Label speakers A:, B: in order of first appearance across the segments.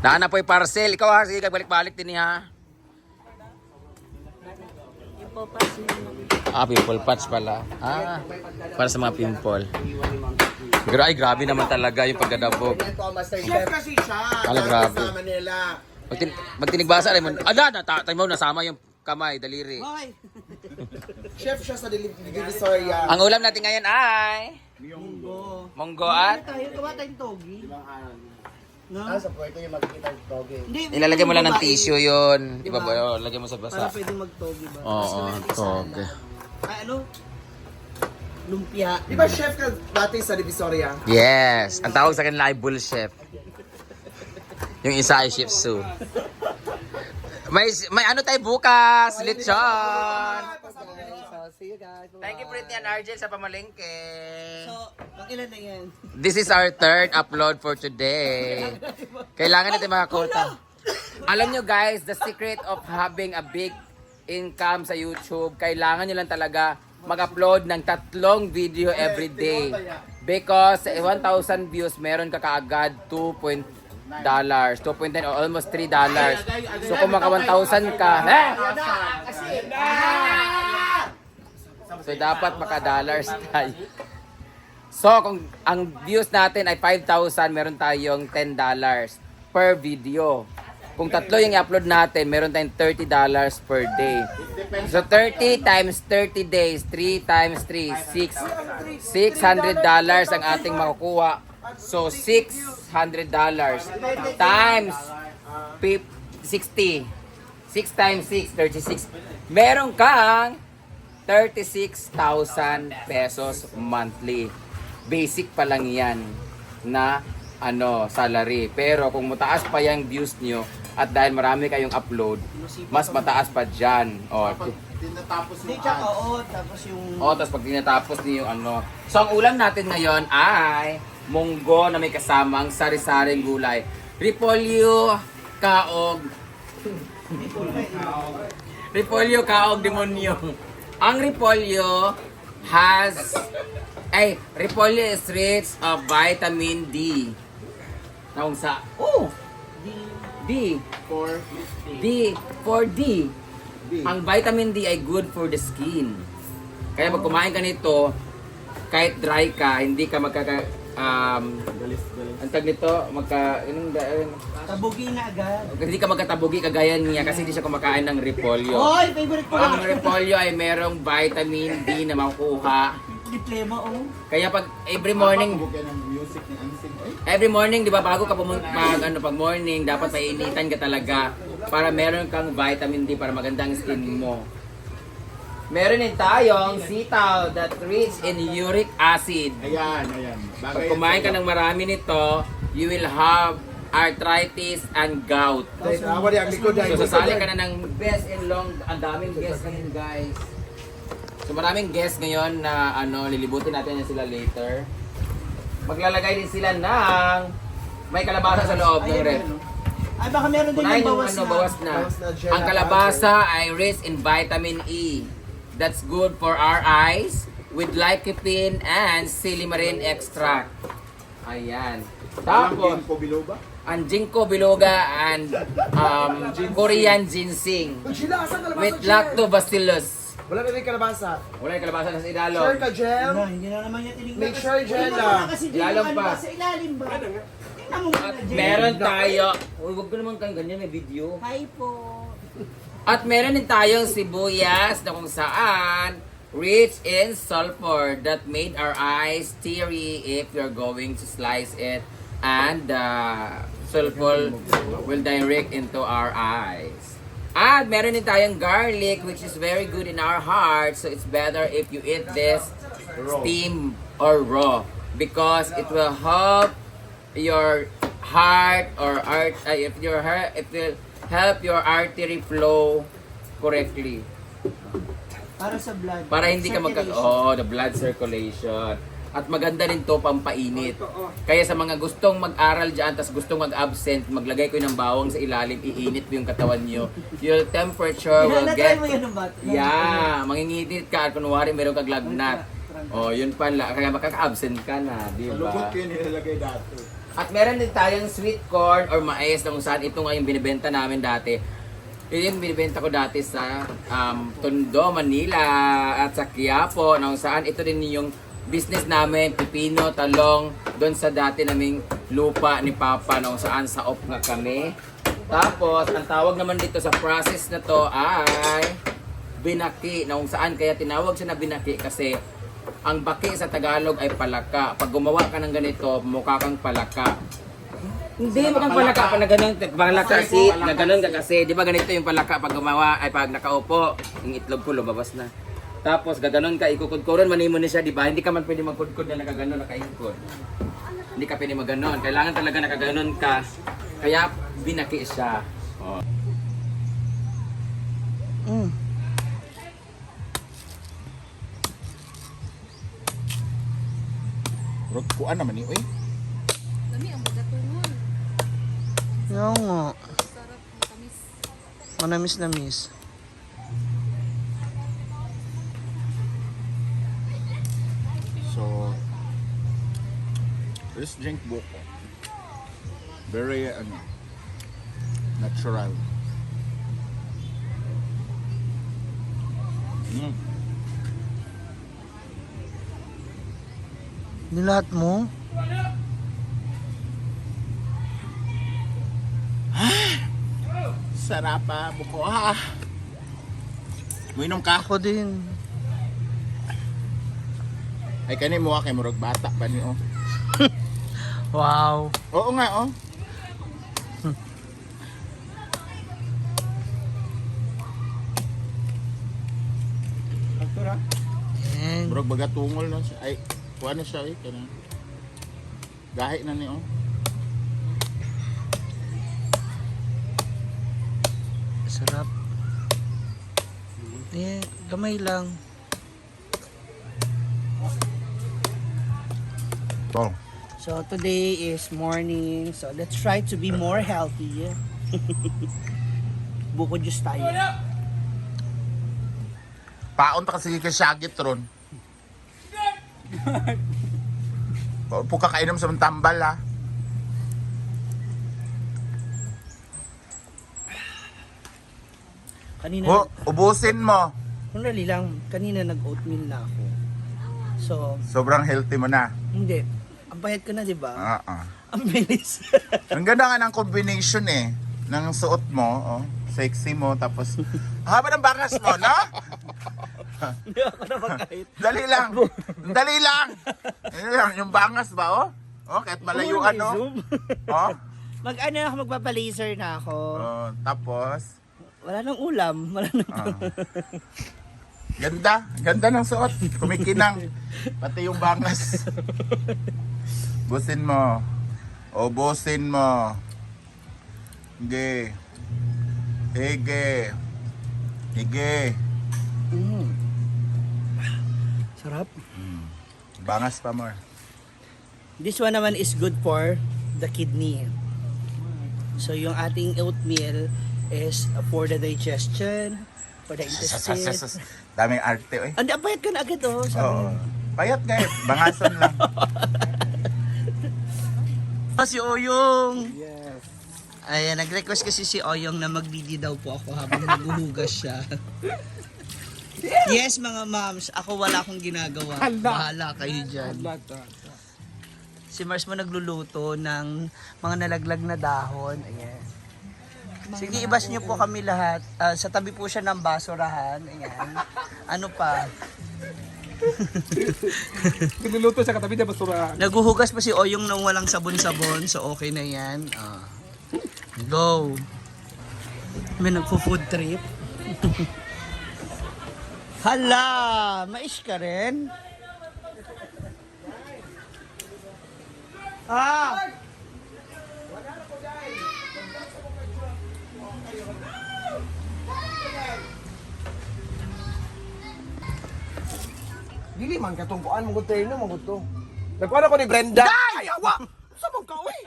A: Naana po'y parcel. Ikaw ha, sige, balik-balik din ha. Pimple patch pala. Para sa mga pimple. Ay, grabe naman talaga yung pagdadabog.
B: Chef kasi siya.
A: Grabe.
B: Kasama nila.
A: Pag tinigbasa rin mo, tayo mo, nasama yung kamay, daliri.
B: Chef siya sa Divisoria.
A: Ang ulam natin ngayon ay... Munggo at...
C: Tayo, gawa tayong togi. No?
B: Sa puerto yung makikita yung toge.
A: Ilalagay mo lang ng tissue yun. Di ba ba? Lagay mo sa basa.
C: Para pwede mag-togi ba?
A: Oo, toge.
C: Ay, ano? Lumpia.
B: Di ba chef ka dati sa Divisoria?
A: Yes. Ang tawag sa kanila ay bull chef. Yung isa ay Shih Tzu. May ano tayo bukas? Lechon!
B: See you guys.
A: Thank you Britney and Argel sa pamalengke.
C: So, ang ilan na yan?
A: This is our third upload for today. Kailangan natin makakuta. Alam nyo guys, the secret of having a big income sa YouTube, kailangan nyo lang talaga mag-upload ng 3 video every day. Because sa 1,000 views, meron ka kaagad $2.10 or almost $3. So kung maka 1,000 ka, so dapat maka dollars tayo. So kung ang views natin ay 5,000, meron tayong $10 per video. Kung 3 yung i-upload natin, meron tayong $30 per day. So 30 times 30 days, 3 times 3, $600 ang ating makukuha. So $600 times 60. 6 times 6, 36. Meron kang 36,000 pesos monthly. Basic pa lang yan na salary. Pero kung mataas pa yung views nyo at dahil marami kayong upload, mas mataas pa dyan.
C: Hindi, tsaka tapos yung...
A: Tapos pag tinatapos niyo yung So ang ulam natin ngayon ay munggo na may kasamang sari-saring gulay. Repolyo, kaog. Repolyo, kaog, demonyo. Ang repolyo repolyo is rich of vitamin D. Naung sa... D. For D. Ang vitamin D ay good for the skin. Kaya pag kumain ka nito, kahit dry ka, hindi ka ang tag nito,
C: Tabugi na agad.
A: hindi ka magkatabugi kagaya niya kasi hindi siya kumakain ng repolyo.
C: Hoy, favorite ko
A: Ang repolyo ay merong vitamin D na makukuha.
C: Diploma,
A: Kaya pag every morning, di ba, bago ka pag morning, dapat painitan ka talaga para meron kang vitamin D para maganda ang skin mo. Meron din tayong sitaw that rich in uric acid.
B: Ayan.
A: Pag kumain ka ng marami nito, you will have arthritis and gout. So sasali ka na ng best in long, ang daming guests ngayon guys. So maraming guests ngayon na lilibutin natin yan sila later. Maglalagay din sila ng may kalabasa sa loob ng ref.
C: Ay, baka meron din yung
A: Bawas na. Ang kalabasa ay rich in vitamin E. That's good for our eyes with lycopene and silymarin extract. Ayan. Tapos, ang ginkgo biloba and Korean ginseng with lactobacillus.
B: Wala na rin kalabasa.
A: Wala yung kalabasa na sa idalong.
B: Sure ka, Jel?
C: Hindi na naman niya tinignan.
B: Make sure, Jel, ah.
A: Ilalim pa.
C: Sa ilalim ba? Tingnan mo
A: At
C: muna, Jen.
A: meron tayo. Huwag ko naman kang ganyan, may video.
C: Hi po.
A: At meron din tayong sibuyas na kung saan rich in sulfur that made our eyes teary if you're going to slice it, and sulfur will direct into our eyes. At meron din tayong garlic which is very good in our heart, so it's better if you eat this steam or raw because it will help your heart or it will help your artery flow correctly.
C: Para sa blood.
A: Para hindi ka
C: Circulation.
A: the blood circulation. At maganda rin to pampainit. Kaya sa mga gustong mag-aral dyan, tas gustong mag-absent, maglagay ko ng bawang sa ilalim, iinit mo yung katawan nyo. Your temperature will get...
C: mo yan ng bata.
A: Yeah, mangingitit ka at kunwari meron kang lagnat. Yun pala. Kaya makaka-absent ka na, di ba?
B: Lubot ko yun nilalagay dati.
A: At meron din tayong sweet corn or mais na kung saan ito nga yung binibenta namin dati. Ito yung binibenta ko dati sa Tondo, Manila at sa Quiapo na kung saan ito din yung business namin, pipino, talong, doon sa dati naming lupa ni Papa na kung saan sa off nga kami. Tapos, ang tawag naman dito sa process na to ay binaki na kung saan kaya tinawag siya na binaki kasi ang baki sa Tagalog ay palaka. Pag gumawa ka ng ganito, mukha kang palaka. Hindi mo kang palaka pa na ganun, palaka kasi, na ganun ka kasi. Di ba ganito yung palaka pag gumawa, ay pag nakaupo, yung itlog ko lumabas na. Tapos gaganon ka, ikukudkuron, manimo na siya, di ba? Hindi ka man pwede magkudkod na nakaganon, nakaikod. Hindi ka pwede maganon. Kailangan talaga nakaganon ka. Kaya binaki siya. Oh.
D: Rog kuan naman ni, uy.
E: Lami ang magatungon.
B: Yung nga.
E: Sarap, matamis.
B: Manamis-namis.
D: So, this drink buko. Very, natural.
B: Nilahat mo?
D: Sarap buko ha. Muinom ka?
B: Ako din.
D: Ay, kani mo kay murag bata pa ni, oh.
B: Wow.
D: Oo nga, oh.
B: And
D: Murag bagatungol na siya. Ay, kuha na siya, eh. Kana. Gahi na ni, oh.
B: sarap. Gamay lang.
D: Oh.
C: So today is morning. So let's try to be more healthy. Buko juice tayo.
D: Paon ta kasi kay Shagit ron. Paon po kakainom sa tambal, ha.
C: Kanina,
D: Ubusin mo.
C: Kunwari lang, kanina nag-oatmeal na ako. So,
D: Sobrang healthy mo na.
C: hindi. Ang payat ko na, di ba? Ang bilis.
D: Ang ganda nga ng combination, eh. Ng suot mo, oh. Sexy mo, tapos haba ng bangas mo, no?
C: Hindi ako na magkahit.
D: Dali lang. Dali lang. Dali lang. Yung bangas ba, oh? Oh, kahit malayuan, no? Oh.
C: Mag-ano ako, magpapalaser na ako.
D: Oh, tapos
C: Wala nang ulam. Wala nang
D: ganda. Ganda ng suot. Kumikinang. Pati yung bangas. Busin mo. O, busin mo. Hige. Hige. Hige.
C: Sarap.
D: Bangas pa more.
C: This one naman is good for the kidney. So yung ating oatmeal is for the digestion, for the intestine.
D: Daming arte, oy.
C: Ang payat ka na agad, oh. Sabi
D: Oo.
C: niya.
D: Payat nga eh. Bangason lang.
C: Si Oyong! Yes. Ayan, nag-request kasi si Oyong na mag-video daw po ako habang naghuhugas siya. Yes, mga moms. Ako wala akong ginagawa. Bahala kayo dyan. Si Mars mo nagluluto ng mga nalaglag na dahon. Ayan. Sige, ibas niyo po kami lahat. Sa tabi po siya ng basurahan. Ayan. Ano pa?
B: Pinuluto sa katabi na basura.
C: Naghuhugas pa si Oyong nang walang sabon-sabon. So, okay na yan. Go! May nagpo-food trip. Hala! Mais ka rin?
B: Dili man katungkuan mo gutay no mo guto. Nagkuan ako ni Brenda. Ay, awa. Sa mong ka oy.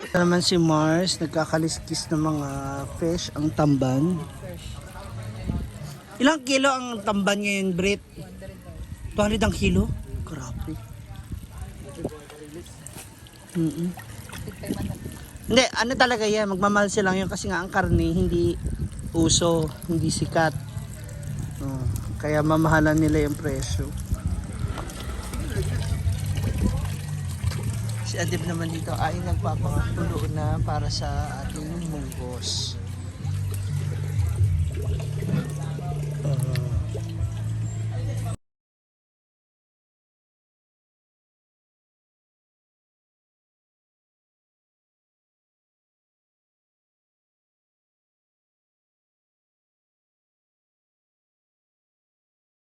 C: Ito naman si Mars, nagkakaliskis ng mga fish, ang tamban. Ilang kilo ang tamban ngayon, Brit? 200 ang kilo? Mm-mm. Hindi, ano talaga yan, magmamahal silang yun kasi nga ang karne hindi uso, hindi sikat. Oh, kaya mamahalan nila yung presyo. Si Adib naman dito ay nagpapakulo na para sa ating munggos.